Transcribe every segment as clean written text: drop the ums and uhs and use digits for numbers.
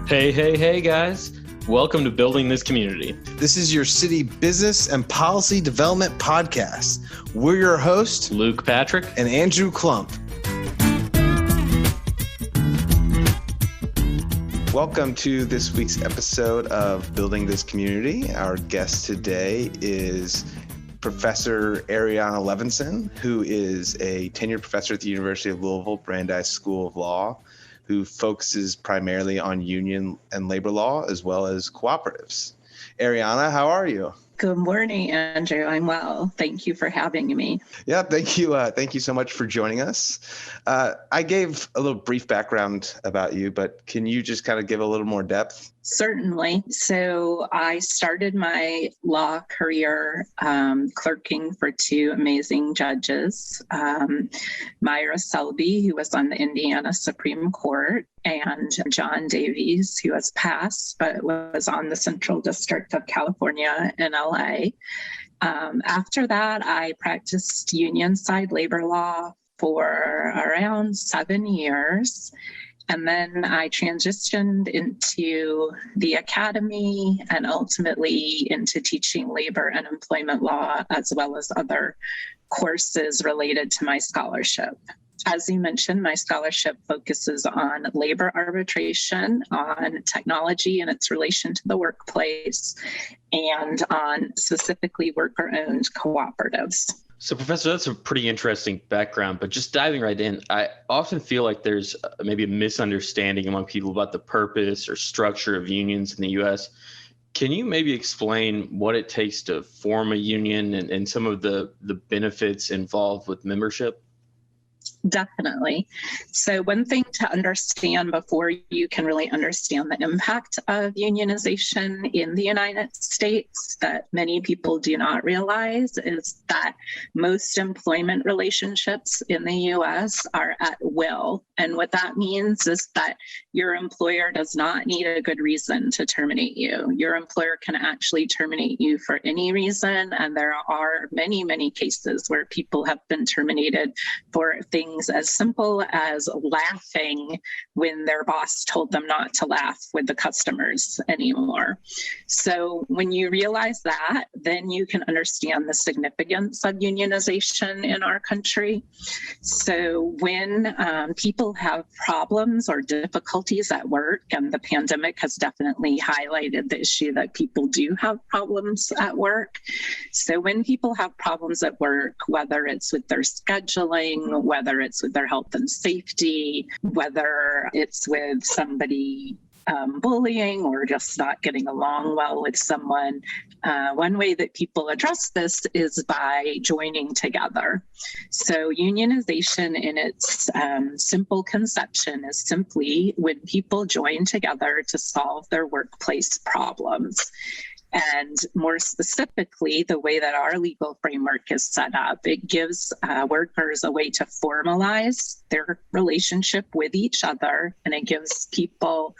Hey, guys. Welcome to Building This Community. This is your city business and policy development podcast. We're your hosts, Luke Patrick and Andrew Klump. Welcome to this week's episode of Building This Community. Our guest today is Professor Ariana Levinson, who is a tenured professor at the University of Louisville, Brandeis School of Law, who focuses primarily on union and labor law as well as cooperatives. Ariana, how are you? Good morning, Andrew. I'm well. Thank you for having me. Yeah, thank you. Thank you so much for joining us. I gave a little brief background about you, but can you just kind of give a little more depth? Certainly. So I started my law career clerking for two amazing judges, Myra Selby, who was on the Indiana Supreme Court, and John Davies, who has passed, but was on the Central District of California in LA. After that, I practiced union side labor law for around 7 years. And then I transitioned into the academy and ultimately into teaching labor and employment law, as well as other courses related to my scholarship. As you mentioned, my scholarship focuses on labor arbitration, on technology and its relation to the workplace, and on specifically worker-owned cooperatives. So, Professor, that's a pretty interesting background, but just diving right in, I often feel like there's maybe a misunderstanding among people about the purpose or structure of unions in the U.S. Can you maybe explain what it takes to form a union and some of the benefits involved with membership? Definitely. So one thing to understand before you can really understand the impact of unionization in the United States that many people do not realize is that most employment relationships in the U.S. are at will. And what that means is that your employer does not need a good reason to terminate you. Your employer can actually terminate you for any reason. And there are many, many cases where people have been terminated for things as simple as laughing when their boss told them not to laugh with the customers anymore. So when you realize that, then you can understand the significance of unionization in our country. So when people have problems or difficulties at work, and the pandemic has definitely highlighted the issue that people do have problems at work. So when people have problems at work, whether it's with their scheduling, whether it's with their health and safety, whether it's with somebody bullying or just not getting along well with someone. One way that people address this is by joining together. So unionization in its simple conception is simply when people join together to solve their workplace problems. And more specifically, the way that our legal framework is set up, it gives workers a way to formalize their relationship with each other, and it gives people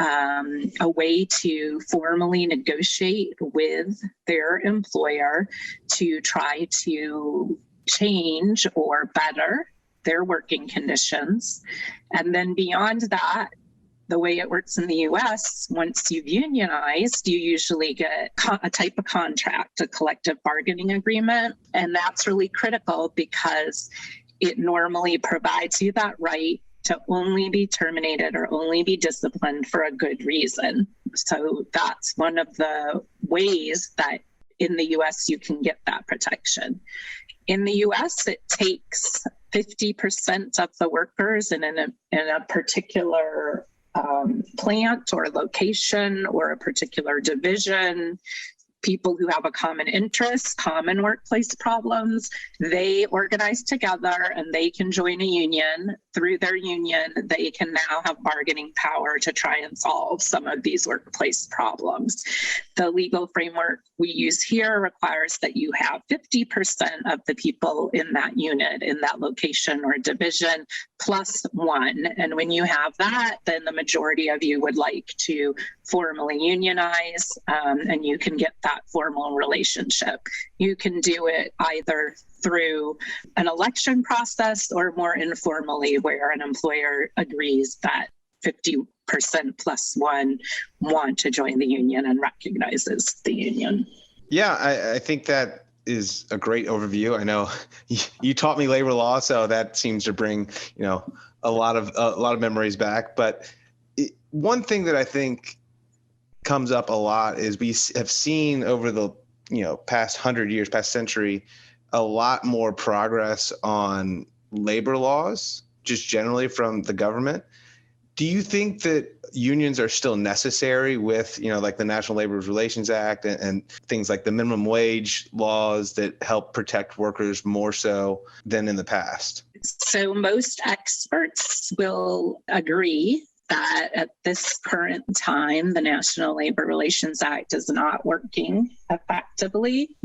a way to formally negotiate with their employer to try to change or better their working conditions. And then beyond that, the way it works in the US, once you've unionized, you usually get a type of contract, a collective bargaining agreement. And that's really critical because it normally provides you that right to only be terminated or only be disciplined for a good reason. So that's one of the ways that in the US you can get that protection. In the US, it takes 50% of the workers in a particular plant or location or a particular division, people who have a common interest, common workplace problems, they organize together and they can join a union. Through their union, they can now have bargaining power to try and solve some of these workplace problems. The legal framework we use here requires that you have 50% of the people in that unit, in that location or division, plus one. And when you have that, then the majority of you would like to formally unionize, and you can get that formal relationship. You can do it either through an election process or more informally, where an employer agrees that 50% plus one want to join the union and recognizes the union. Yeah, I think that is a great overview. I know you taught me labor law, so that seems to bring, a lot of memories back. But one thing that I think comes up a lot is we have seen over the past 100 years, past century, a lot more progress on labor laws, just generally from the government. Do you think that unions are still necessary with, like the National Labor Relations Act and things like the minimum wage laws that help protect workers more so than in the past? So most experts will agree that at this current time, the National Labor Relations Act is not working effectively.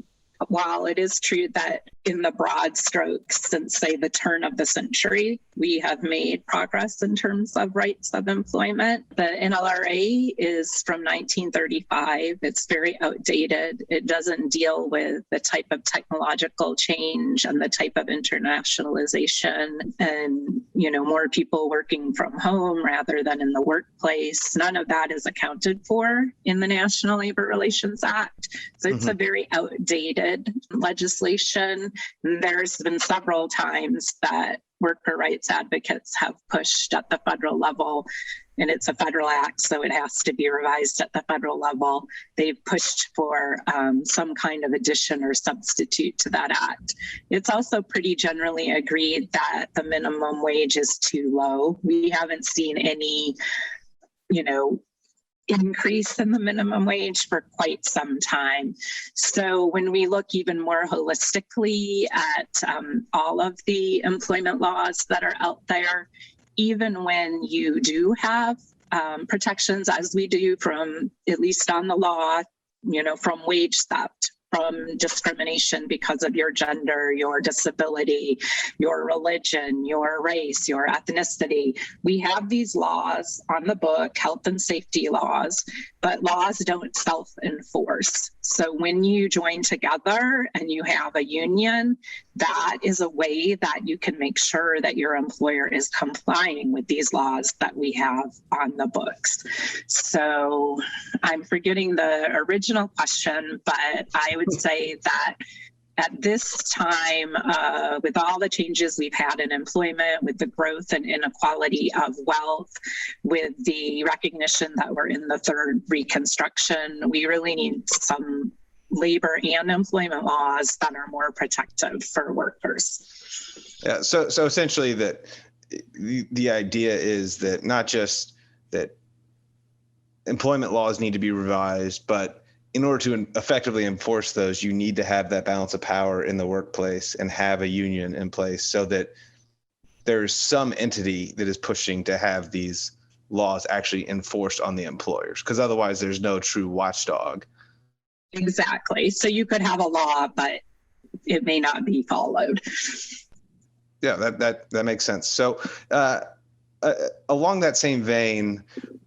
While it is true that in the broad strokes, since, say, the turn of the century, we have made progress in terms of rights of employment. The NLRA is from 1935. It's very outdated. It doesn't deal with the type of technological change and the type of internationalization and, more people working from home rather than in the workplace. None of that is accounted for in the National Labor Relations Act. So it's a very outdated legislation. There's been several times that worker rights advocates have pushed at the federal level, and it's a federal act, so it has to be revised at the federal level. They've pushed for some kind of addition or substitute to that act. It's also pretty generally agreed that the minimum wage is too low. We haven't seen any, increase in the minimum wage for quite some time. So when we look even more holistically at all of the employment laws that are out there, even when you do have protections, as we do from, at least on the law, from wage theft, from discrimination because of your gender, your disability, your religion, your race, your ethnicity. We have these laws on the book, health and safety laws, but laws don't self-enforce. So when you join together and you have a union, that is a way that you can make sure that your employer is complying with these laws that we have on the books. So I'm forgetting the original question, but I would say that at this time, with all the changes we've had in employment, with the growth and inequality of wealth, with the recognition that we're in the third Reconstruction, we really need some labor and employment laws that are more protective for workers. Yeah. So essentially, that the idea is that not just that employment laws need to be revised, but in order to effectively enforce those, you need to have that balance of power in the workplace and have a union in place so that there's some entity that is pushing to have these laws actually enforced on the employers, because otherwise there's no true watchdog. Exactly. So you could have a law, but it may not be followed. Yeah, that makes sense. So along that same vein,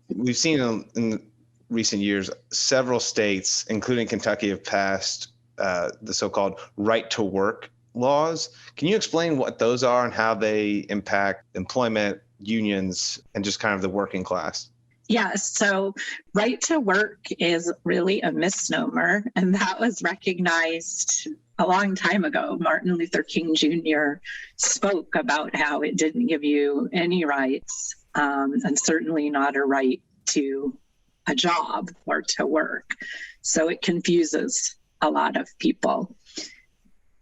we've seen in recent years, several states, including Kentucky, have passed the so-called right to work laws. Can you explain what those are and how they impact employment, unions, and just kind of the working class? Yes, so right to work is really a misnomer, and that was recognized a long time ago. Martin Luther King Jr. spoke about how it didn't give you any rights, and certainly not a right to a job or to work. So it confuses a lot of people.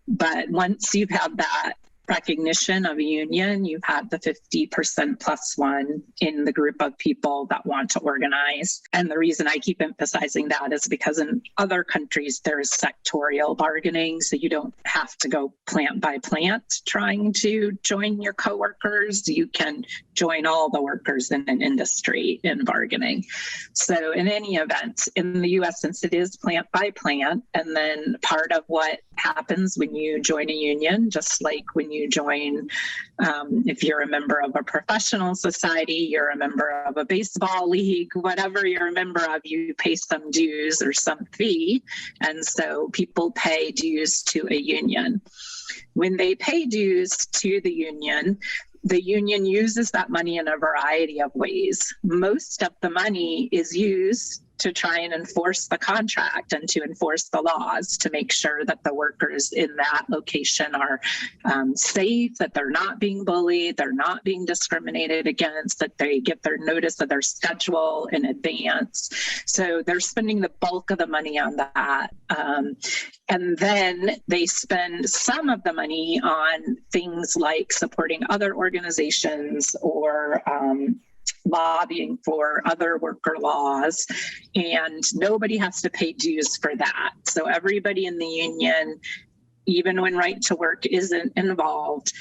But once you've had that recognition of a union, you've had the 50% plus one in the group of people that want to organize. And the reason I keep emphasizing that is because in other countries, there's sectorial bargaining. So you don't have to go plant by plant trying to join your coworkers. You can join all the workers in an industry in bargaining. So in any event, in the US, since it is plant by plant, and then part of what happens when you join a union, just like when you join, if you're a member of a professional society, you're a member of a baseball league, whatever you're a member of, you pay some dues or some fee. And so people pay dues to a union. When they pay dues to the union, the union uses that money in a variety of ways. Most of the money is used to try and enforce the contract and to enforce the laws to make sure that the workers in that location are safe, that they're not being bullied, they're not being discriminated against, that they get their notice of their schedule in advance. So they're spending the bulk of the money on that. And then they spend some of the money on things like supporting other organizations or lobbying for other worker laws, and nobody has to pay dues for that. So everybody in the union, even when right to work isn't involved,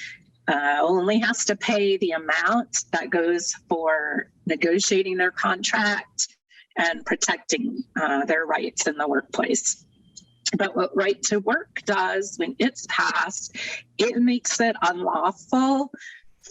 only has to pay the amount that goes for negotiating their contract and protecting their rights in the workplace. But what right to work does when it's passed, it makes it unlawful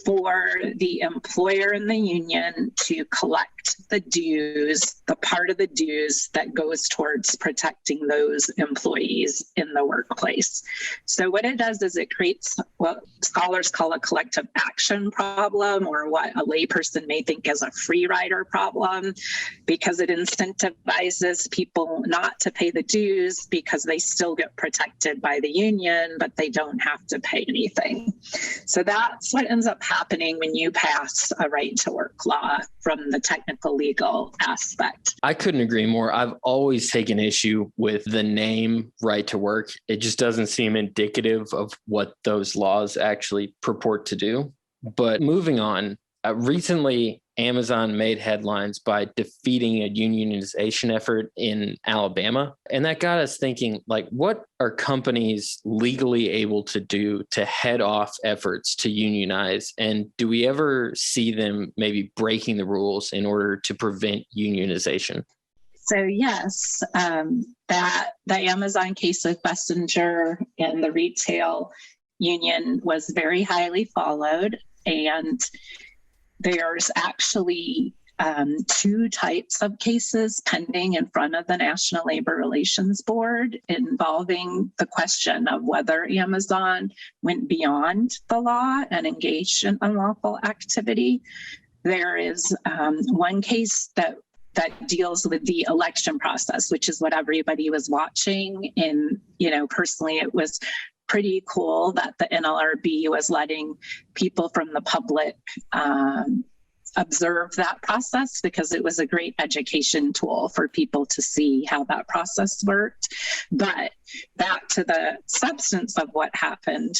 for the employer and the union to collect the dues, the part of the dues that goes towards protecting those employees in the workplace. So what it does is it creates what scholars call a collective action problem, or what a layperson may think as a free rider problem, because it incentivizes people not to pay the dues because they still get protected by the union, but they don't have to pay anything. So that's what ends up happening when you pass a right to work law from the technical legal aspect. I couldn't agree more. I've always taken issue with the name right to work. It just doesn't seem indicative of what those laws actually purport to do. But moving on, recently Amazon made headlines by defeating a unionization effort in Alabama. And that got us thinking, like, what are companies legally able to do to head off efforts to unionize? And do we ever see them maybe breaking the rules in order to prevent unionization? So yes, that the Amazon case with Messenger and the retail union was very highly followed. And there's actually two types of cases pending in front of the National Labor Relations Board involving the question of whether Amazon went beyond the law and engaged in unlawful activity. There is one case that deals with the election process, which is what everybody was watching. And, personally, it was pretty cool that the NLRB was letting people from the public observe that process, because it was a great education tool for people to see how that process worked. But back to the substance of what happened,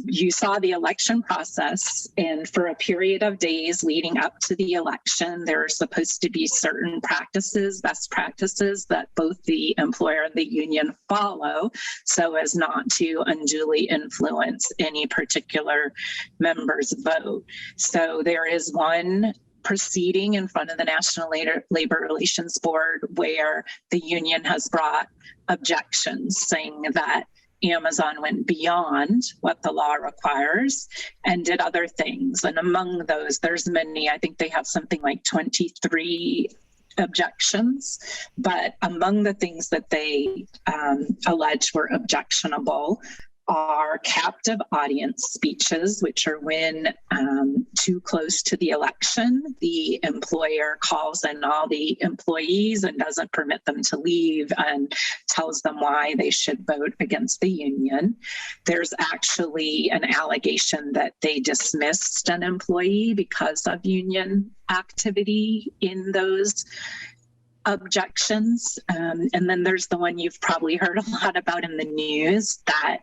you saw the election process, and for a period of days leading up to the election, there are supposed to be certain practices, best practices, that both the employer and the union follow so as not to unduly influence any particular member's vote. So there is one proceeding in front of the National Labor Relations Board where the union has brought objections saying that Amazon went beyond what the law requires and did other things. And among those, there's many. I think they have something like 23 objections. But among the things that they allege were objectionable are captive audience speeches, which are when too close to the election, the employer calls in all the employees and doesn't permit them to leave and tells them why they should vote against the union. There's actually an allegation that they dismissed an employee because of union activity in those objections. And then there's the one you've probably heard a lot about in the news, that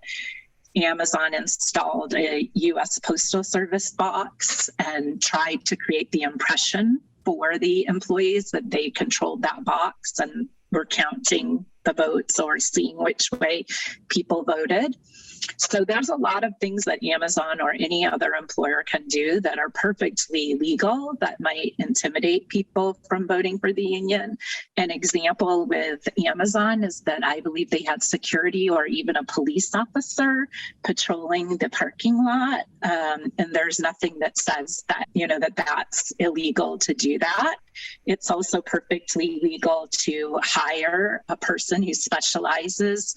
Amazon installed a U.S. Postal Service box and tried to create the impression for the employees that they controlled that box and were counting the votes or seeing which way people voted. So there's a lot of things that Amazon or any other employer can do that are perfectly legal that might intimidate people from voting for the union. An example with Amazon is that I believe they had security or even a police officer patrolling the parking lot. And there's nothing that says that, that's illegal to do that. It's also perfectly legal to hire a person who specializes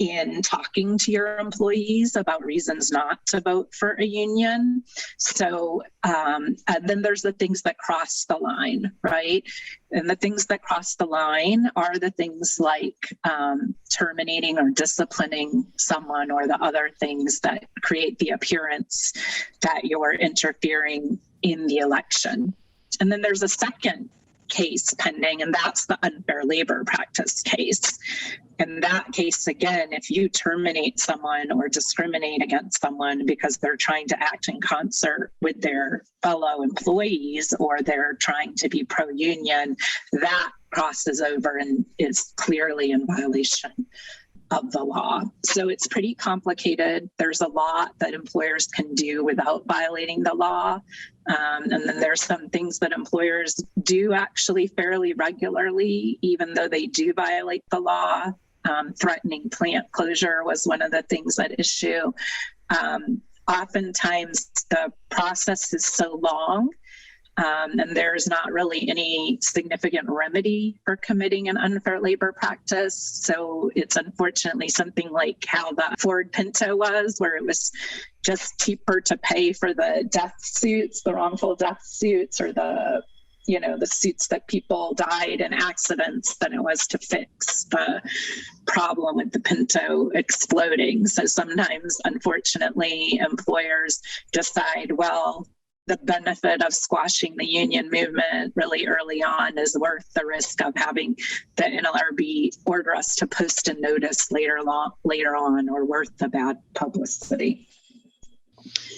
in talking to your employees about reasons not to vote for a union. So and then there's the things that cross the line, right? And the things that cross the line are the things like terminating or disciplining someone, or the other things that create the appearance that you're interfering in the election. And then there's a second case pending, and that's the unfair labor practice case. In that case, again, if you terminate someone or discriminate against someone because they're trying to act in concert with their fellow employees, or they're trying to be pro-union, that crosses over and is clearly in violation of the law. So it's pretty complicated. There's a lot that employers can do without violating the law. And then there's some things that employers do actually fairly regularly, even though they do violate the law. Threatening plant closure was one of the things at issue. Oftentimes the process is so long, and there's not really any significant remedy for committing an unfair labor practice. So it's unfortunately something like how the Ford Pinto was, where it was just cheaper to pay for the death suits, the wrongful death suits, or the suits that people died in accidents, than it was to fix the problem with the Pinto exploding. So sometimes, unfortunately, employers decide, well, the benefit of squashing the union movement really early on is worth the risk of having the NLRB order us to post a notice later on, or worth the bad publicity.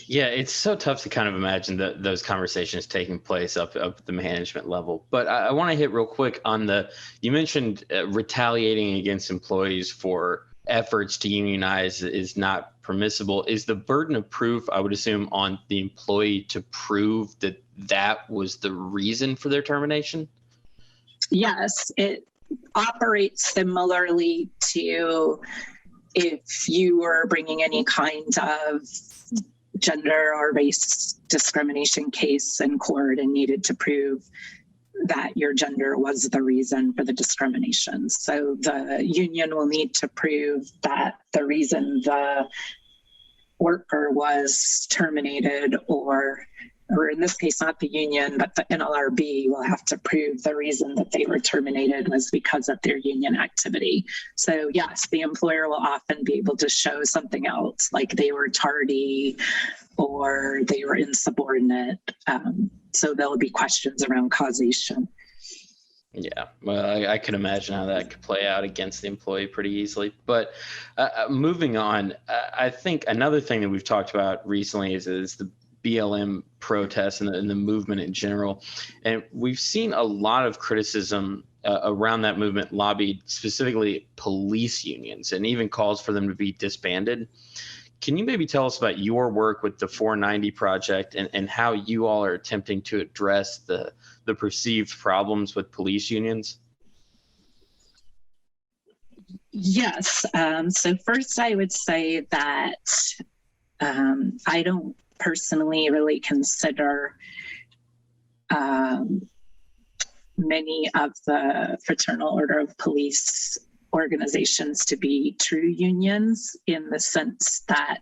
Yeah, it's so tough to kind of imagine those conversations taking place up at the management level. But I want to hit real quick on you mentioned retaliating against employees for efforts to unionize is not permissible. Is the burden of proof, I would assume, on the employee to prove that that was the reason for their termination? Yes, it operates similarly to if you were bringing any kind of gender or race discrimination case in court and needed to prove that your gender was the reason for the discrimination. So the union will need to prove that the reason the worker was terminated, or in this case, not the union, but the NLRB will have to prove the reason that they were terminated was because of their union activity. So yes, the employer will often be able to show something else, like they were tardy or they were insubordinate. So there'll be questions around causation. Yeah, well, I can imagine how that could play out against the employee pretty easily. But moving on, I think another thing that we've talked about recently is the BLM protests and the movement in general. And we've seen a lot of criticism around that movement lobbied specifically police unions, and even calls for them to be disbanded. Can you maybe tell us about your work with the 490 Project and how you all are attempting to address the perceived problems with police unions? Yes. So first, I would say that I don't personally really consider many of the Fraternal Order of Police organizations to be true unions, in the sense that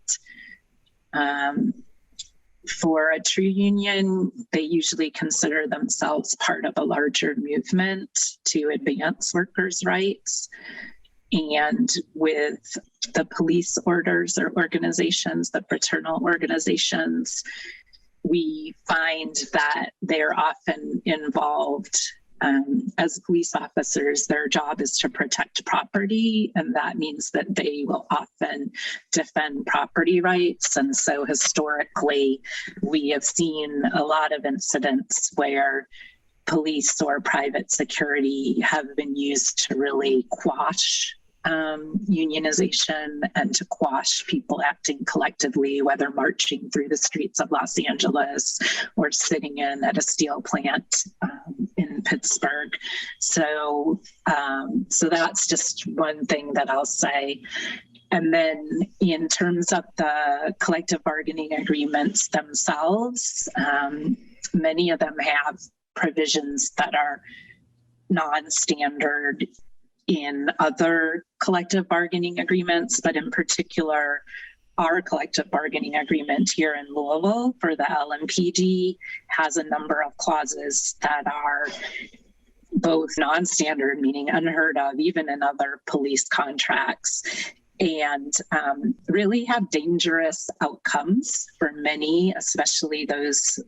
for a true union, they usually consider themselves part of a larger movement to advance workers' rights. And with the police orders or organizations, the fraternal organizations, we find that they're often involved as police officers. Their job is to protect property, and that means that they will often defend property rights. And so historically, we have seen a lot of incidents where police or private security have been used to really quash unionization and to quash people acting collectively, whether marching through the streets of Los Angeles or sitting in at a steel plant in Pittsburgh. So that's just one thing that I'll say. And then in terms of the collective bargaining agreements themselves, many of them have provisions that are non-standard in other collective bargaining agreements, but in particular, our collective bargaining agreement here in Louisville for the LMPD has a number of clauses that are both non-standard, meaning unheard of, even in other police contracts, and really have dangerous outcomes for many, especially those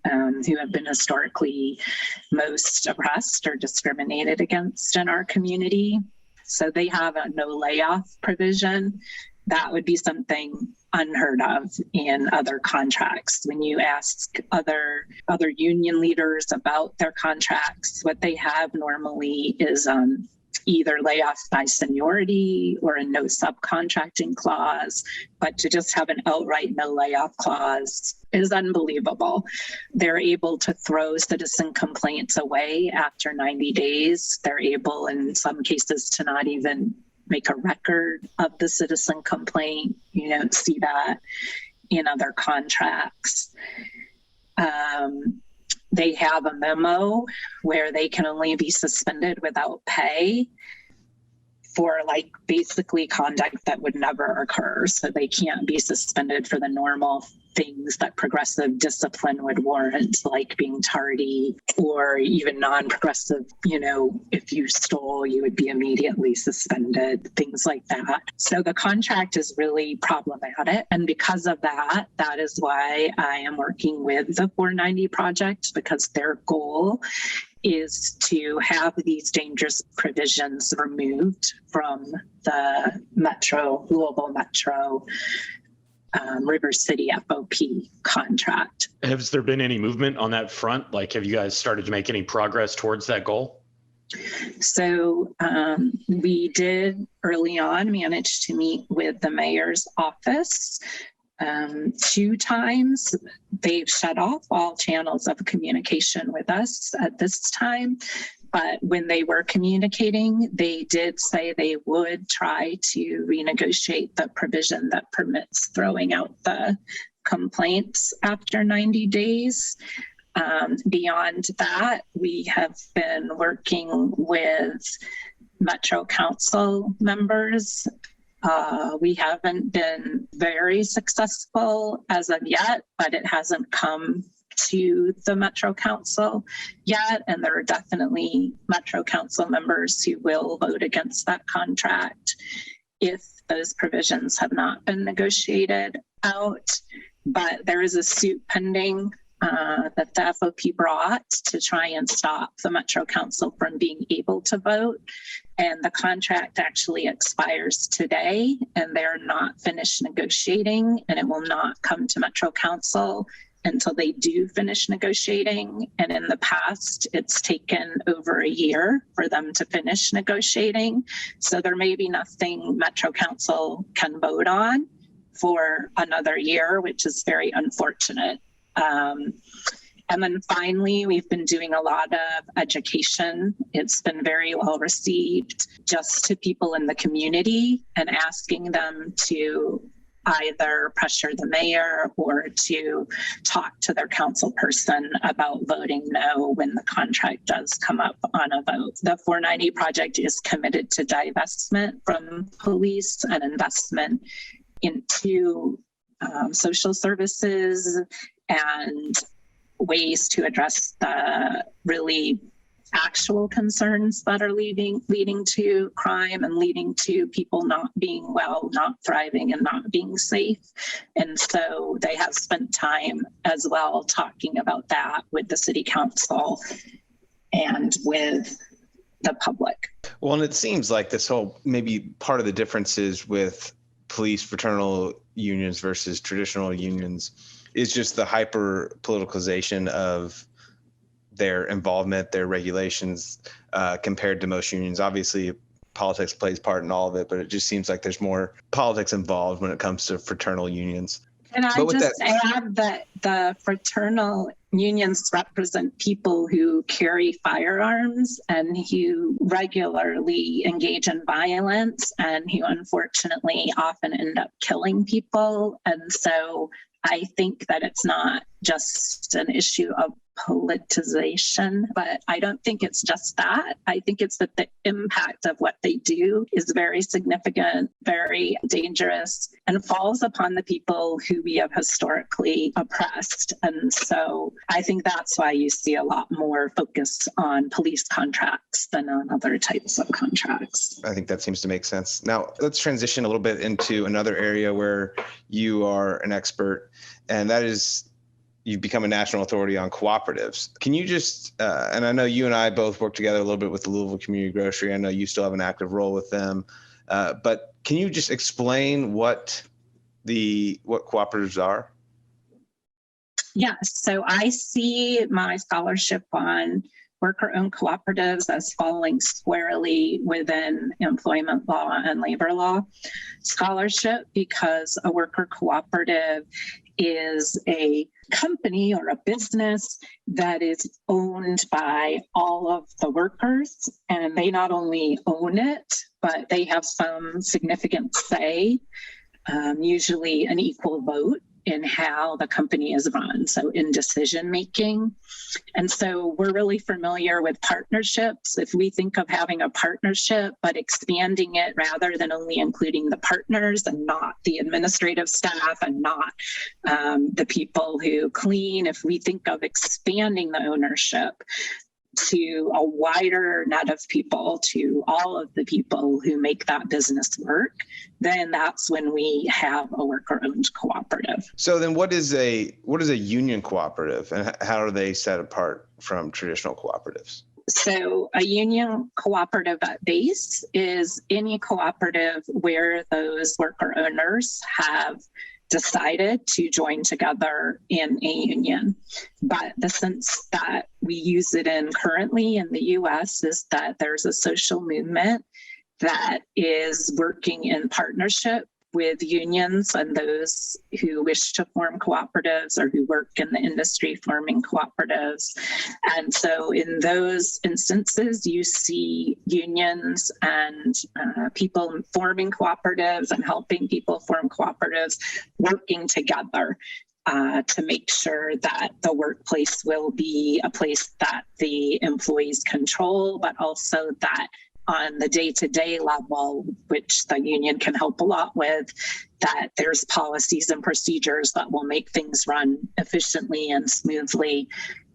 who have been historically most oppressed or discriminated against in our community. So they have a no layoff provision. That would be something unheard of in other contracts. When you ask other union leaders about their contracts, what they have normally is either layoff by seniority or a no subcontracting clause, but to just have an outright no layoff clause is unbelievable. They're able to throw citizen complaints away after 90 days. They're able, in some cases, to not even make a record of the citizen complaint. You don't see that in other contracts. They have a memo where they can only be suspended without pay for basically conduct that would never occur. So they can't be suspended for the normal things that progressive discipline would warrant, like being tardy or even non-progressive, if you stole, you would be immediately suspended, things like that. So the contract is really problematic. And because of that, that is why I am working with the 490 Project, because their goal is to have these dangerous provisions removed from the Louisville Metro River City FOP contract. Has there been any movement on that front? Have you guys started to make any progress towards that goal? So we did early on manage to meet with the mayor's office 2 times. They've shut off all channels of communication with us at this time. But when they were communicating, they did say they would try to renegotiate the provision that permits throwing out the complaints after 90 days. Beyond that, we have been working with Metro Council members. We haven't been very successful as of yet, but it hasn't come to the Metro Council yet, and there are definitely Metro Council members who will vote against that contract if those provisions have not been negotiated out. But there is a suit pending that the FOP brought to try and stop the Metro Council from being able to vote. And the contract actually expires today, and they're not finished negotiating, and it will not come to Metro Council until they do finish negotiating. And in the past, it's taken over a year for them to finish negotiating. So there may be nothing Metro Council can vote on for another year, which is very unfortunate. And then finally, we've been doing a lot of education. It's been very well received just to people in the community and asking them to either pressure the mayor or to talk to their council person about voting no when the contract does come up on a vote. The 490 Project is committed to divestment from police and investment into social services and ways to address the really actual concerns that are leading to crime and leading to people not being well, not thriving, and not being safe. And so they have spent time as well talking about that with the city council and with the public. Well, and it seems like this whole, maybe part of the differences with police fraternal unions versus traditional unions is just the hyper politicalization of their involvement, their regulations, compared to most unions. Obviously, politics plays part in all of it, but it just seems like there's more politics involved when it comes to fraternal unions. And I just add that the fraternal unions represent people who carry firearms and who regularly engage in violence and who unfortunately often end up killing people. And so I think that it's not just an issue of politicization, but I don't think it's just that. I think it's that the impact of what they do is very significant, very dangerous, and falls upon the people who we have historically oppressed. And so I think that's why you see a lot more focus on police contracts than on other types of contracts. I think that seems to make sense. Now, let's transition a little bit into another area where you are an expert, and that is you've become a national authority on cooperatives. Can you just, and I know you and I both work together a little bit with the Louisville Community Grocery. I know you still have an active role with them, but can you just explain what cooperatives are? Yes, so I see my scholarship on worker-owned cooperatives as falling squarely within employment law and labor law scholarship, because a worker cooperative is a company or a business that is owned by all of the workers, and they not only own it, but they have some significant say, usually an equal vote in how the company is run, so in decision making. And so we're really familiar with partnerships. If we think of having a partnership, but expanding it rather than only including the partners and not the administrative staff and not the people who clean, if we think of expanding the ownership to a wider net of people, to all of the people who make that business work, then that's when we have a worker-owned cooperative. So then what is a union cooperative, and how are they set apart from traditional cooperatives? So a union cooperative at base is any cooperative where those worker owners have decided to join together in a union. But the sense that we use it in currently in the US is that there's a social movement that is working in partnership with unions and those who wish to form cooperatives or who work in the industry forming cooperatives. And so in those instances, you see unions and people forming cooperatives and helping people form cooperatives working together to make sure that the workplace will be a place that the employees control, but also that on the day-to-day level, which the union can help a lot with, that there's policies and procedures that will make things run efficiently and smoothly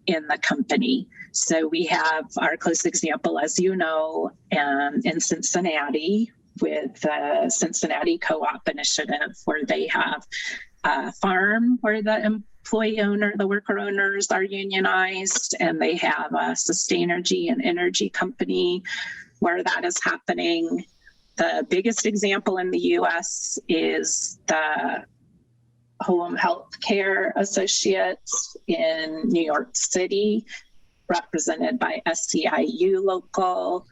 in the company. So we have our close example, as you know, in Cincinnati with the Cincinnati Co-op Initiative, where they have a farm where the employee owner, the worker owners are unionized, and they have a Sustainergy and energy company where that is happening. The biggest example in the US is the Home Health Care Associates in New York City, represented by SEIU Local.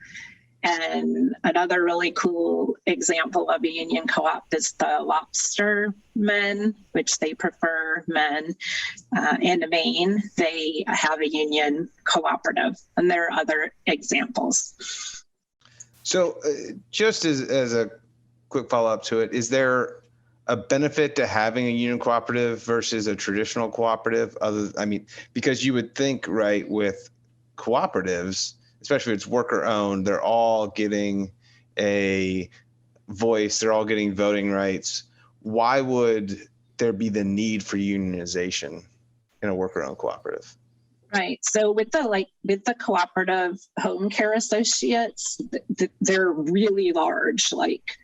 And another really cool example of a union co-op is the Lobster Men, which they prefer men. In Maine, they have a union cooperative, and there are other examples. So just as a quick follow-up to it, is there a benefit to having a union cooperative versus a traditional cooperative? Because you would think, right, with cooperatives, especially if it's worker-owned, they're all getting a voice, they're all getting voting rights. Why would there be the need for unionization in a worker-owned cooperative? Right. So with the cooperative home care associates, they're really large, like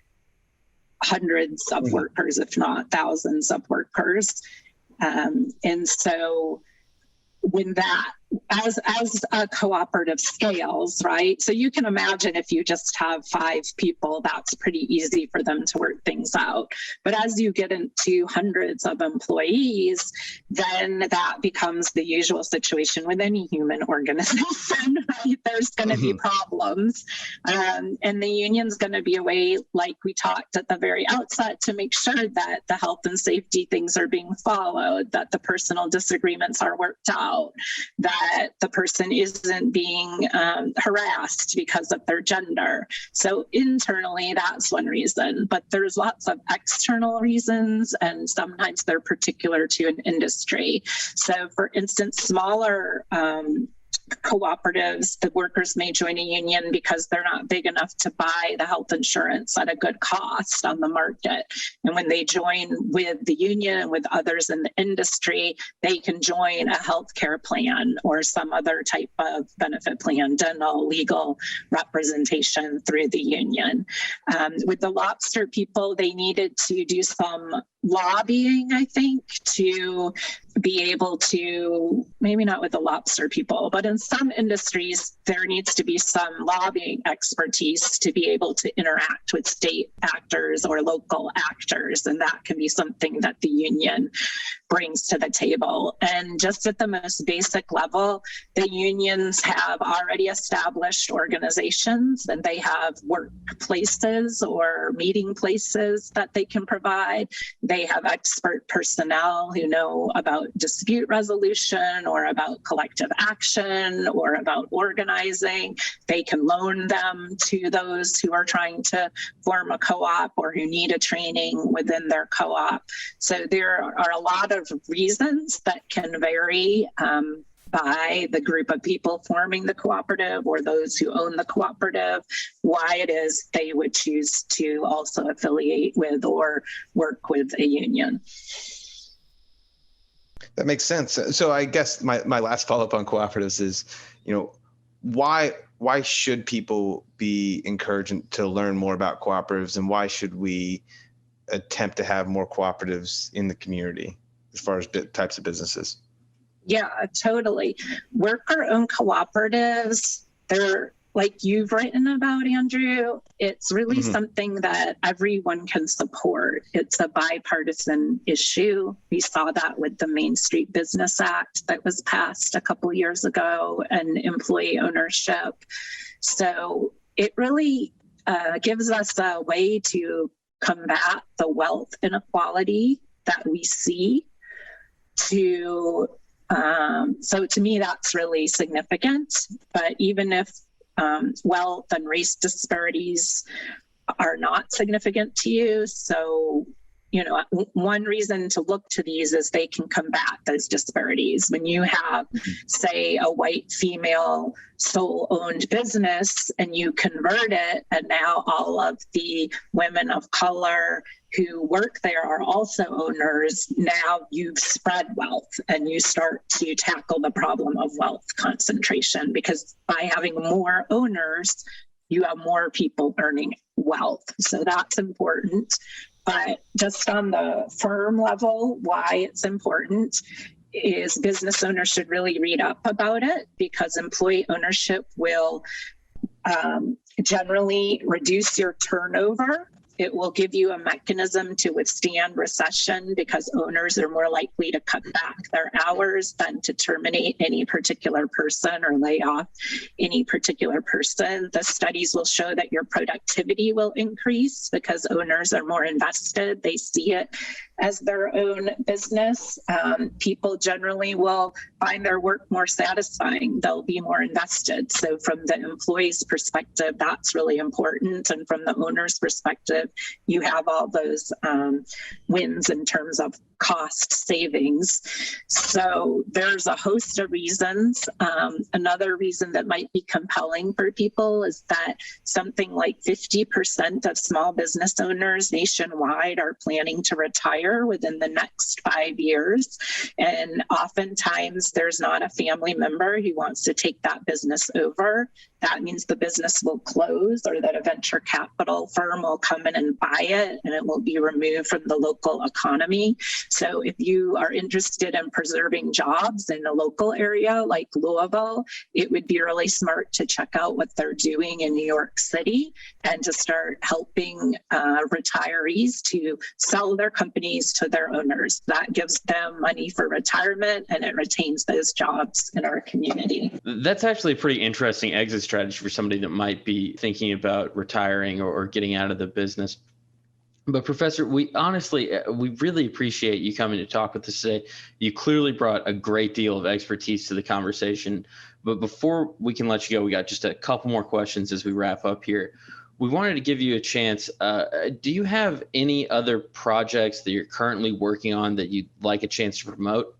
hundreds of workers, if not thousands of workers. And so when that, as a cooperative scales, right? So you can imagine if you just have 5 people, that's pretty easy for them to work things out. But as you get into hundreds of employees, then that becomes the usual situation with any human organization, right? There's going to be problems. And the union's going to be a way, like we talked at the very outset, to make sure that the health and safety things are being followed, that the personal disagreements are worked out, that that the person isn't being harassed because of their gender. So internally, that's one reason, but there's lots of external reasons, and sometimes they're particular to an industry. So for instance, smaller cooperatives, the workers may join a union because they're not big enough to buy the health insurance at a good cost on the market. And when they join with the union and with others in the industry, they can join a healthcare plan or some other type of benefit plan, dental, legal representation through the union. With the lobster people, they needed to do some lobbying, I think, to be able to, maybe not with the lobster people, but in some industries, there needs to be some lobbying expertise to be able to interact with state actors or local actors. And that can be something that the union brings to the table. And just at the most basic level, the unions have already established organizations, and they have workplaces or meeting places that they can provide. They have expert personnel who know about dispute resolution or about collective action or about organizing. They can loan them to those who are trying to form a co-op or who need a training within their co-op. So there are a lot of reasons that can vary by the group of people forming the cooperative or those who own the cooperative, why it is they would choose to also affiliate with or work with a union. That makes sense. So I guess my last follow-up on cooperatives is, why should people be encouraged to learn more about cooperatives, and why should we attempt to have more cooperatives in the community as far as types of businesses? Yeah, totally. Worker-owned cooperatives, they're like you've written about, Andrew, it's really something that everyone can support. It's a bipartisan issue. We saw that with the Main Street Business Act that was passed a couple years ago, and employee ownership. So it really gives us a way to combat the wealth inequality that we see. So to me, that's really significant. But even if wealth and race disparities are not significant to you, so one reason to look to these is they can combat those disparities. When you have, say, a white female sole-owned business and you convert it, and now all of the women of color who work there are also owners, now you've spread wealth and you start to tackle the problem of wealth concentration, because by having more owners, you have more people earning wealth. So that's important. But just on the firm level, why it's important is business owners should really read up about it, because employee ownership will generally reduce your turnover. It will give you a mechanism to withstand recession, because owners are more likely to cut back their hours than to terminate any particular person or lay off any particular person. The studies will show that your productivity will increase because owners are more invested. They see it as their own business. People generally will find their work more satisfying. They'll be more invested. So from the employee's perspective, that's really important. And from the owner's perspective, you have all those wins in terms of cost savings. So there's a host of reasons. Another reason that might be compelling for people is that something like 50% of small business owners nationwide are planning to retire within the next 5 years. And oftentimes there's not a family member who wants to take that business over. That means the business will close, or that a venture capital firm will come in and buy it, and it will be removed from the local economy. So if you are interested in preserving jobs in a local area like Louisville, it would be really smart to check out what they're doing in New York City and to start helping retirees to sell their companies to their owners. That gives them money for retirement, and it retains those jobs in our community. That's actually a pretty interesting exit strategy for somebody that might be thinking about retiring or getting out of the business. But Professor, we honestly, we really appreciate you coming to talk with us today. You clearly brought a great deal of expertise to the conversation. But before we can let you go, we got just a couple more questions as we wrap up here. We wanted to give you a chance. Do you have any other projects that you're currently working on that you'd like a chance to promote?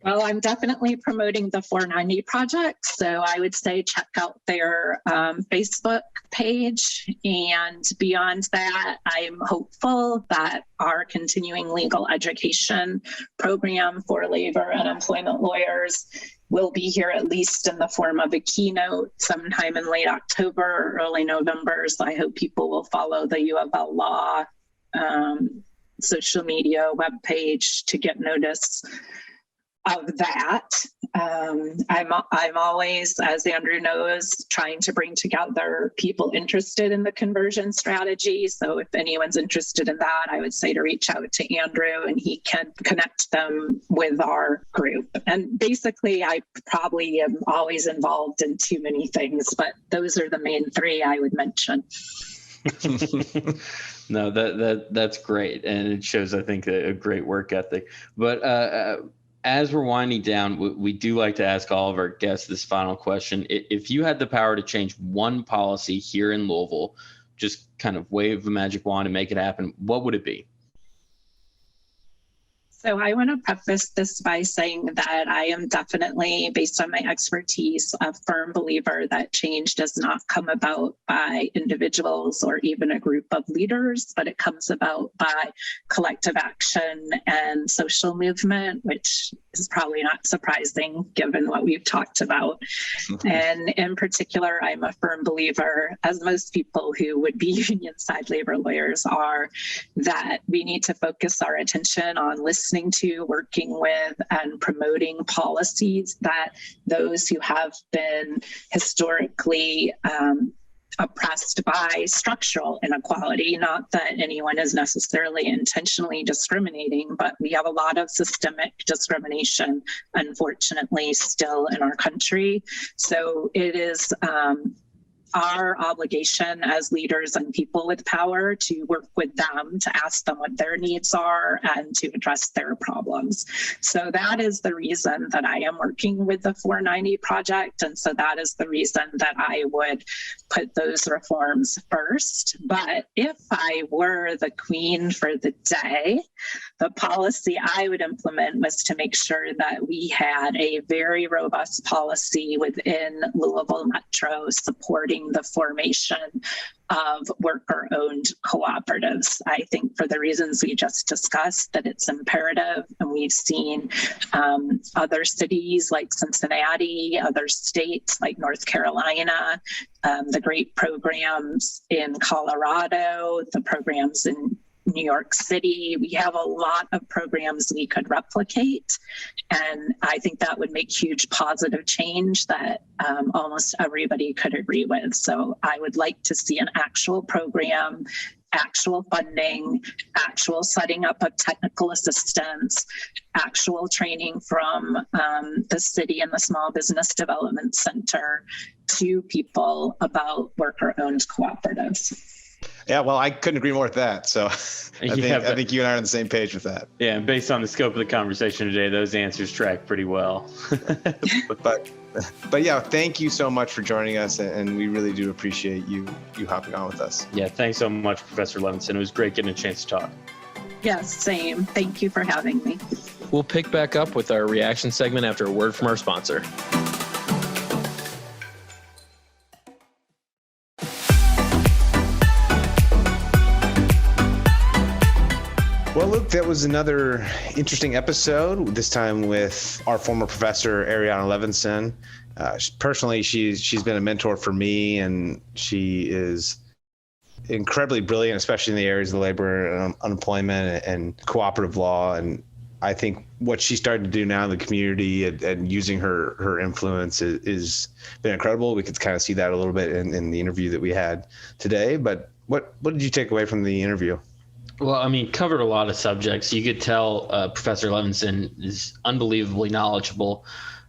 Well, I'm definitely promoting the 490 project. So I would say check out their Facebook page. And beyond that, I'm hopeful that our continuing legal education program for labor and employment lawyers will be here at least in the form of a keynote sometime in late October or early November. So I hope people will follow the U of L Law social media webpage to get notice of that. I'm always, as Andrew knows, trying to bring together people interested in the conversion strategy. So if anyone's interested in that, I would say to reach out to Andrew and he can connect them with our group. And basically, I probably am always involved in too many things, but those are the main three I would mention. No, that's great. And it shows, I think, a great work ethic. But as we're winding down, we do like to ask all of our guests this final question. If you had the power to change one policy here in Louisville, just kind of wave a magic wand and make it happen, what would it be? So I want to preface this by saying that I am definitely, based on my expertise, a firm believer that change does not come about by individuals or even a group of leaders, but it comes about by collective action and social movement, which is probably not surprising given what we've talked about. And in particular, I'm a firm believer, as most people who would be union side labor lawyers are, that we need to focus our attention on listening to, working with, and promoting policies that those who have been historically oppressed by structural inequality, not that anyone is necessarily intentionally discriminating, but we have a lot of systemic discrimination, unfortunately, still in our country. So it is our obligation as leaders and people with power to work with them, to ask them what their needs are and to address their problems. So that is the reason that I am working with the 490 project. And so that is the reason that I would put those reforms first. But if I were the queen for the day, the policy I would implement was to make sure that we had a very robust policy within Louisville Metro supporting the formation of worker-owned cooperatives. I think for the reasons we just discussed, that it's imperative, and we've seen other cities like Cincinnati, other states like North Carolina, the great programs in Colorado, the programs in New York City. We have a lot of programs we could replicate. And I think that would make huge positive change that almost everybody could agree with. So I would like to see an actual program, actual funding, actual setting up of technical assistance, actual training from the city and the Small Business Development Center to people about worker-owned cooperatives. Yeah, well, I couldn't agree more with that. So I think you and I are on the same page with that. Yeah, and based on the scope of the conversation today, those answers track pretty well. But yeah, thank you so much for joining us, and we really do appreciate you hopping on with us. Yeah, thanks so much, Professor Levinson. It was great getting a chance to talk. Yes, same. Thank you for having me. We'll pick back up with our reaction segment after a word from our sponsor. Well, Luke, that was another interesting episode, this time with our former professor, Ariana Levinson. Personally, she's been a mentor for me, and she is incredibly brilliant, especially in the areas of labor and unemployment and cooperative law. And I think what she's starting to do now in the community and using her influence is been incredible. We could kind of see that a little bit in the interview that we had today. But what did you take away from the interview? Well, I mean, covered a lot of subjects. You could tell Professor Levinson is unbelievably knowledgeable.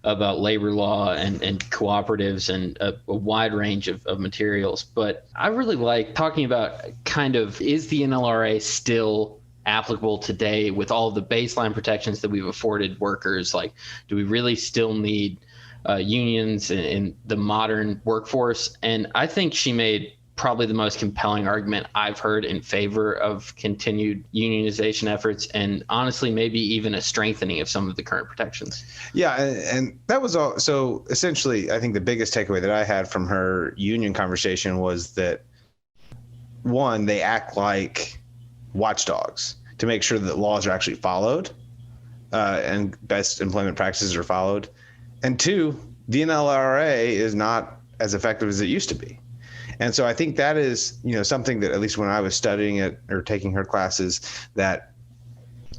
about labor law and cooperatives and a wide range of materials. But I really like talking about kind of, is the NLRA still applicable today with all the baseline protections that we've afforded workers? Like, do we really still need unions in the modern workforce? And I think she made probably the most compelling argument I've heard in favor of continued unionization efforts, and honestly, maybe even a strengthening of some of the current protections. Yeah, and that was all. So essentially, I think the biggest takeaway that I had from her union conversation was that, one, they act like watchdogs to make sure that laws are actually followed and best employment practices are followed. And two, the NLRA is not as effective as it used to be. And so I think that is, something that, at least when I was studying it or taking her classes, that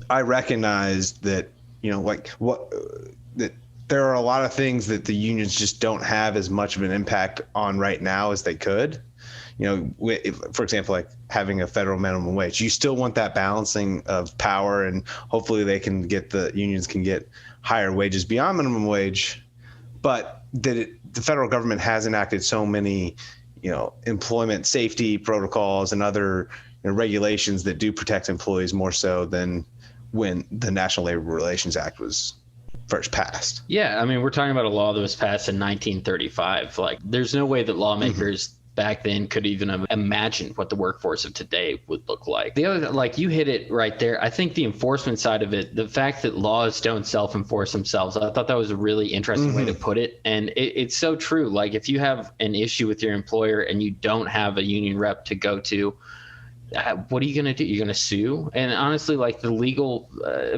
I recognized that, that there are a lot of things that the unions just don't have as much of an impact on right now as they could. For example, like having a federal minimum wage, you still want that balancing of power, and hopefully the unions can get higher wages beyond minimum wage, but the federal government has enacted so many employment safety protocols and other regulations that do protect employees more so than when the National Labor Relations Act was first passed. Yeah, I mean, we're talking about a law that was passed in 1935. Like, there's no way that lawmakers back then could even have imagined what the workforce of today would look like. The other, like, you hit it right there. I think the enforcement side of it, the fact that laws don't self-enforce themselves, I thought that was a really interesting way to put it. And it's so true. Like, if you have an issue with your employer and you don't have a union rep to go to, what are you going to do? You're going to sue? And honestly, like, the legal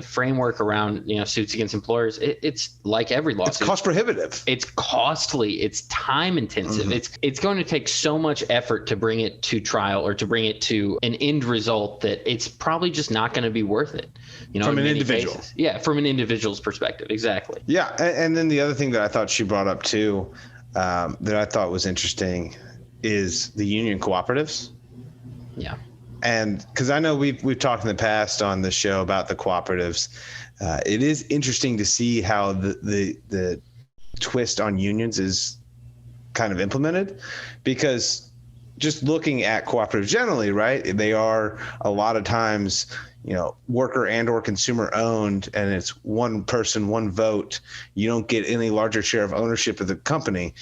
framework around, suits against employers, it's like every lawsuit. It's cost prohibitive. It's costly. It's time intensive. It's going to take so much effort to bring it to trial or to bring it to an end result that it's probably just not going to be worth it. From an individual. Cases. Yeah, from an individual's perspective. Exactly. Yeah. And then the other thing that I thought she brought up too, that I thought was interesting, is the union cooperatives. Yeah. And because I know we've talked in the past on the show about the cooperatives, it is interesting to see how the twist on unions is kind of implemented, because just looking at cooperatives generally, right, they are a lot of times, worker and or consumer owned, and it's one person, one vote. You don't get any larger share of ownership of the company.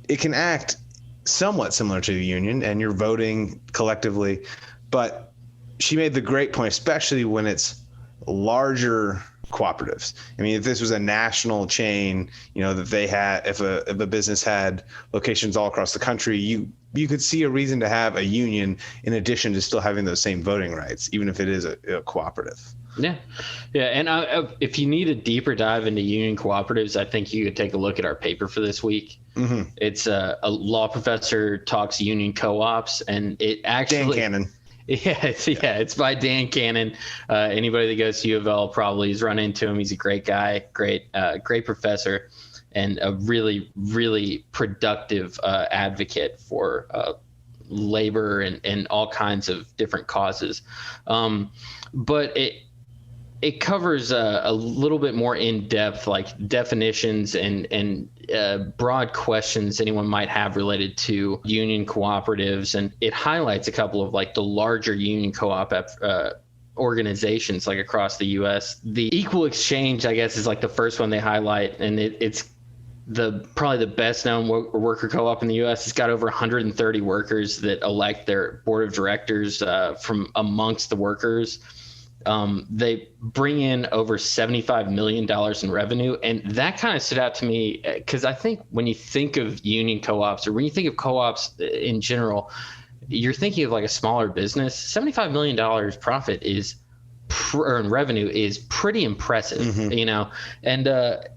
It can act somewhat similar to a union, and you're voting collectively. But she made the great point, especially when it's larger cooperatives. I mean, if this was a national chain, that they had, if a business had locations all across the country, you could see a reason to have a union in addition to still having those same voting rights, even if it is a cooperative. Yeah. And if you need a deeper dive into union cooperatives, I think you could take a look at our paper for this week. It's a law professor talks union co-ops, and it actually Dan Cannon. Yeah, it's by Dan Cannon. Anybody that goes to U of L probably has run into him. He's a great guy, great professor, and a really, really productive advocate for labor and all kinds of different causes. But it covers a little bit more in depth, like definitions and broad questions anyone might have related to union cooperatives, and it highlights a couple of like the larger union co-op organizations like across the U.S. The Equal Exchange, I guess, is like the first one they highlight, and it's probably the best known worker co-op in the U.S. It's got over 130 workers that elect their board of directors from amongst the workers. They bring in over $75 million in revenue. And that kind of stood out to me because I think when you think of union co-ops, or when you think of co-ops in general, you're thinking of like a smaller business. $75 million profit is in revenue is pretty impressive, and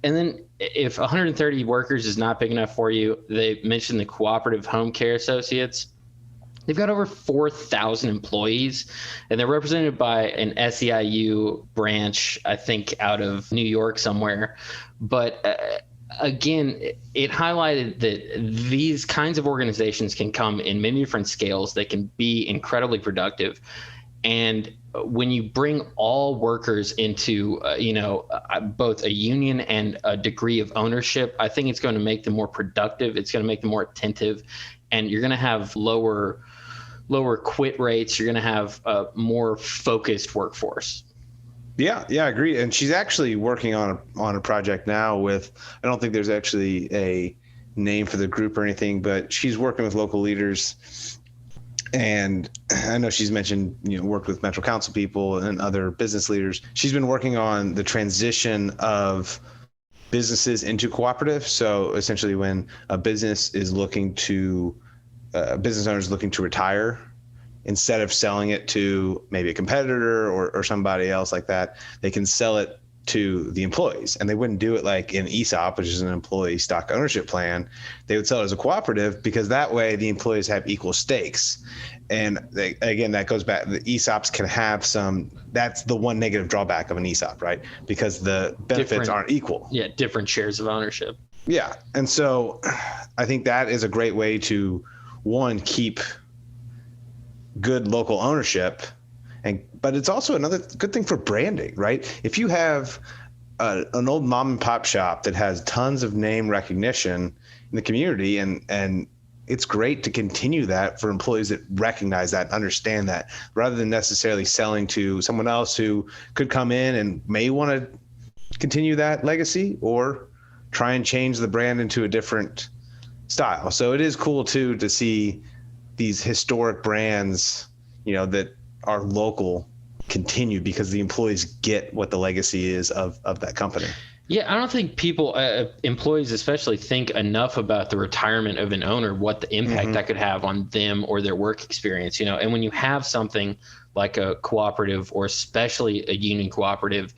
then if 130 workers is not big enough for you, they mentioned the Cooperative Home Care Associates. They've got over 4,000 employees, and they're represented by an SEIU branch, I think, out of New York somewhere. But again, it highlighted that these kinds of organizations can come in many different scales. They can be incredibly productive. And when you bring all workers into, both a union and a degree of ownership, I think it's going to make them more productive. It's going to make them more attentive, and you're going to have lower quit rates. You're going to have a more focused workforce. Yeah, I agree. And she's actually working on a project now with, I don't think there's actually a name for the group or anything, but she's working with local leaders. And I know she's mentioned, worked with Metro Council people and other business leaders. She's been working on the transition of businesses into cooperatives. So essentially when a business is business owner is looking to retire, instead of selling it to maybe a competitor or somebody else like that, they can sell it to the employees. And they wouldn't do it like in ESOP, which is an employee stock ownership plan. They would sell it as a cooperative because that way the employees have equal stakes. And again, that goes back, the ESOPs can have that's the one negative drawback of an ESOP, right? Because the benefits aren't equal. Yeah, different shares of ownership. Yeah. And so I think that is a great way to, one, keep good local ownership, but it's also another good thing for branding, right? If you have an old mom and pop shop that has tons of name recognition in the community, and it's great to continue that for employees that recognize that, understand that, rather than necessarily selling to someone else who could come in and may want to continue that legacy or try and change the brand into a different style. So it is cool too to see these historic brands, that are local continue because the employees get what the legacy is of that company. Yeah, I don't think people, employees especially, think enough about the retirement of an owner, what the impact that could have on them or their work experience, And when you have something like a cooperative, or especially a union cooperative,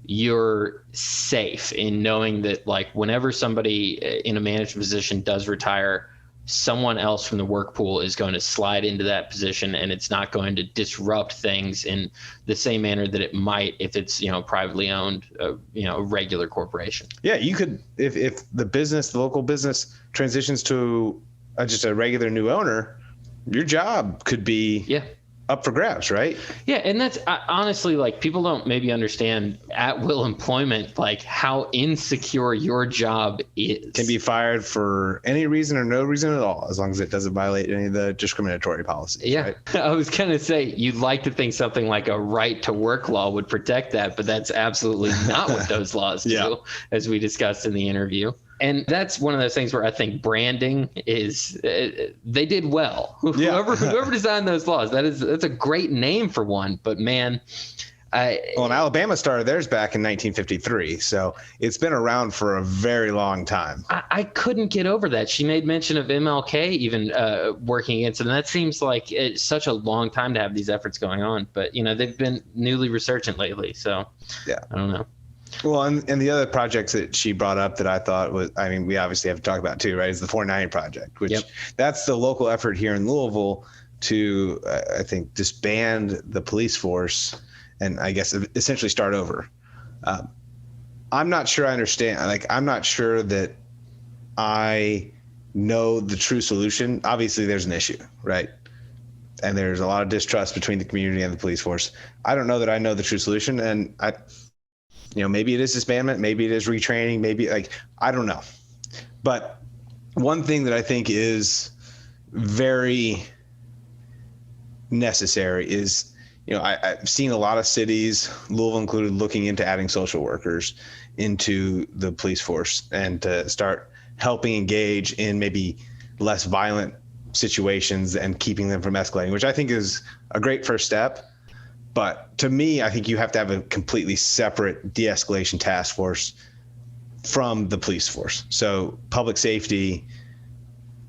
you're safe in knowing that, like, whenever somebody in a management position does retire, someone else from the work pool is going to slide into that position, and it's not going to disrupt things in the same manner that it might if it's, privately owned, a regular corporation. Yeah, you could, if the local business transitions to just a regular new owner, your job could be up for grabs, right? Yeah, and that's honestly, like, people don't maybe understand at will employment, like how insecure your job is. Can be fired for any reason or no reason at all, as long as it doesn't violate any of the discriminatory policies. Yeah, right? I was going to say, you'd like to think something like a right to work law would protect that, but that's absolutely not what those laws do, as we discussed in the interview. And that's one of those things where I think branding is, they did well. Whoever designed those laws, that's a great name for one. But man, and Alabama started theirs back in 1953, so it's been around for a very long time. I couldn't get over that. She made mention of MLK even working against it, and that seems like it's such a long time to have these efforts going on. But they've been newly resurgent lately, so I don't know. Well, and the other projects that she brought up that I thought was, we obviously have to talk about too, right, is the 490 project, which that's the local effort here in Louisville to, I think, disband the police force and I guess essentially start over. I'm not sure I understand. I'm not sure that I know the true solution. Obviously, there's an issue, right? And there's a lot of distrust between the community and the police force. I don't know that I know the true solution, and maybe it is disbandment, maybe it is retraining, maybe I don't know. But one thing that I think is very necessary is, I've seen a lot of cities, Louisville included, looking into adding social workers into the police force and to start helping engage in maybe less violent situations and keeping them from escalating, which I think is a great first step. But to me, I think you have to have a completely separate de-escalation task force from the police force. So public safety,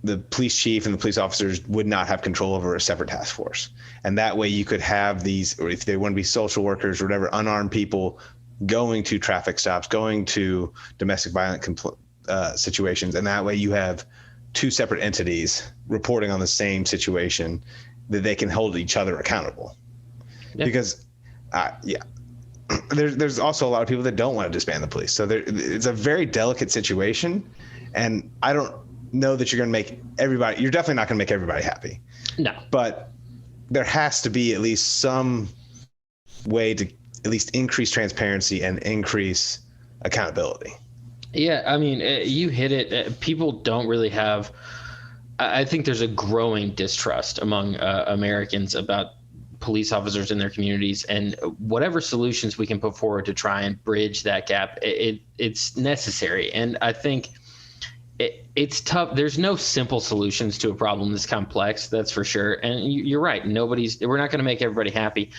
the police chief and the police officers would not have control over a separate task force. And that way you could have these, or if they want to be social workers or whatever, unarmed people going to traffic stops, going to domestic violent situations. And that way you have two separate entities reporting on the same situation that they can hold each other accountable. Yep. Because, there's also a lot of people that don't want to disband the police. So it's a very delicate situation, and I don't know that you're going to make everybody. You're definitely not going to make everybody happy. No. But there has to be at least some way to at least increase transparency and increase accountability. Yeah, I mean, you hit it. People don't really have. I think there's a growing distrust among Americans about police officers in their communities, and whatever solutions we can put forward to try and bridge that gap, it's necessary. And I think it's tough. There's no simple solutions to a problem this complex, that's for sure. And you're right. We're not going to make everybody happy,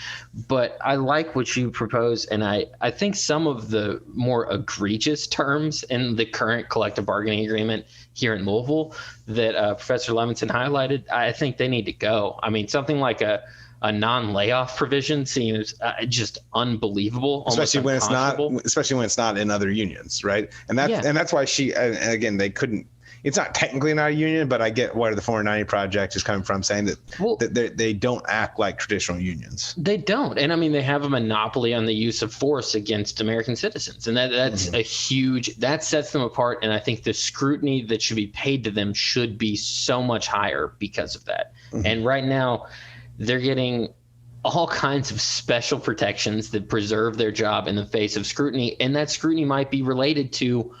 but I like what you propose. And I think some of the more egregious terms in the current collective bargaining agreement here in Louisville that Professor Levinson highlighted, I think they need to go. I mean, something like a non-layoff provision seems just unbelievable, especially when it's not in other unions, right? And that's why again, they couldn't. It's not technically not a union, but I get where the 490 Project is coming from, saying that they don't act like traditional unions. They don't, and I mean, they have a monopoly on the use of force against American citizens, and that's a huge. That sets them apart, and I think the scrutiny that should be paid to them should be so much higher because of that. And right now, they're getting all kinds of special protections that preserve their job in the face of scrutiny. And that scrutiny might be related to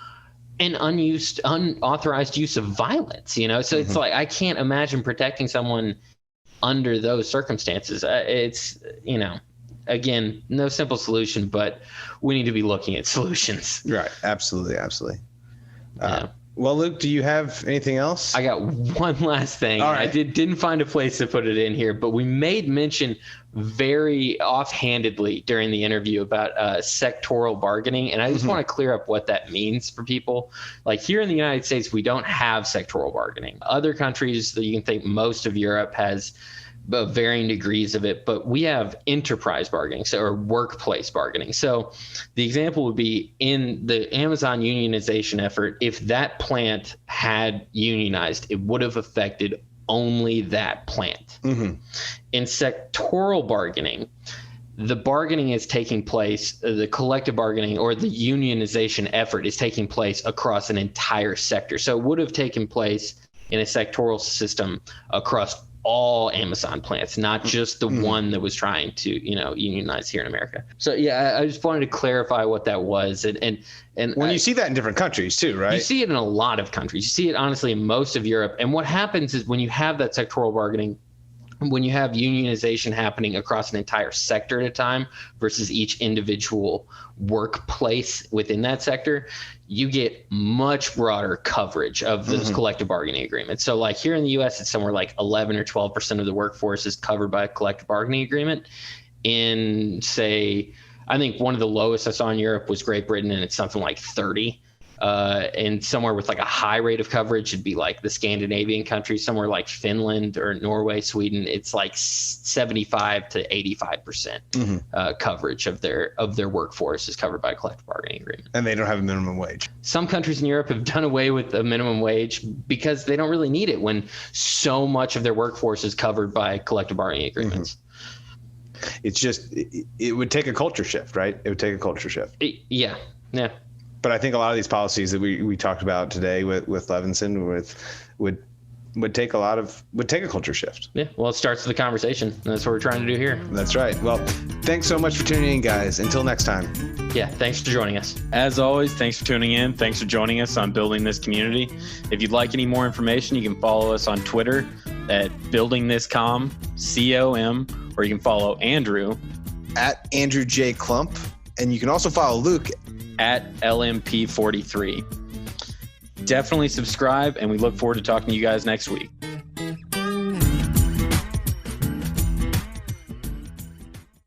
an unauthorized use of violence, So it's like, I can't imagine protecting someone under those circumstances. It's, again, no simple solution, but we need to be looking at solutions. Right. Absolutely. Yeah. Well, Luke, do you have anything else? I got one last thing. All right. I didn't find a place to put it in here, but we made mention very offhandedly during the interview about sectoral bargaining. And I just want to clear up what that means for people. Like here in the United States, we don't have sectoral bargaining. Other countries that you can think most of Europe has varying degrees of it, but we have enterprise bargaining, or workplace bargaining. So the example would be in the Amazon unionization effort. If that plant had unionized, it would have affected only that plant. In sectoral bargaining, the bargaining is taking place, the collective bargaining or the unionization effort is taking place across an entire sector. So it would have taken place in a sectoral system across all Amazon plants, not just the one that was trying to, unionize here in America. So yeah, I just wanted to clarify what that was. And when you see that in different countries too, right? You see it in a lot of countries. You see it honestly in most of Europe. And what happens is when you have that sectoral bargaining, when you have unionization happening across an entire sector at a time versus each individual workplace within that sector, you get much broader coverage of those collective bargaining agreements. So like here in the US, it's somewhere like 11 or 12% of the workforce is covered by a collective bargaining agreement. In, say, I think one of the lowest I saw in Europe was Great Britain, and it's something like 30. And somewhere with like a high rate of coverage, it'd be like the Scandinavian countries, somewhere like Finland or Norway, Sweden. It's like 75 to 85% coverage of their workforce is covered by a collective bargaining agreement. And they don't have a minimum wage. Some countries in Europe have done away with the minimum wage because they don't really need it when so much of their workforce is covered by collective bargaining agreements. It's just, it would take a culture shift, right? It would take a culture shift. Yeah. But I think a lot of these policies that we talked about today with Levinson would take a culture shift. Yeah. Well, it starts with the conversation. That's what we're trying to do here. That's right. Well, thanks so much for tuning in, guys. Until next time. Yeah. Thanks for joining us. As always, thanks for tuning in. Thanks for joining us on Building This Community. If you'd like any more information, you can follow us on Twitter at BuildingThisCom, COM, or you can follow Andrew at Andrew J. Klump. And you can also follow Luke at LMP43. Definitely subscribe, and we look forward to talking to you guys next week.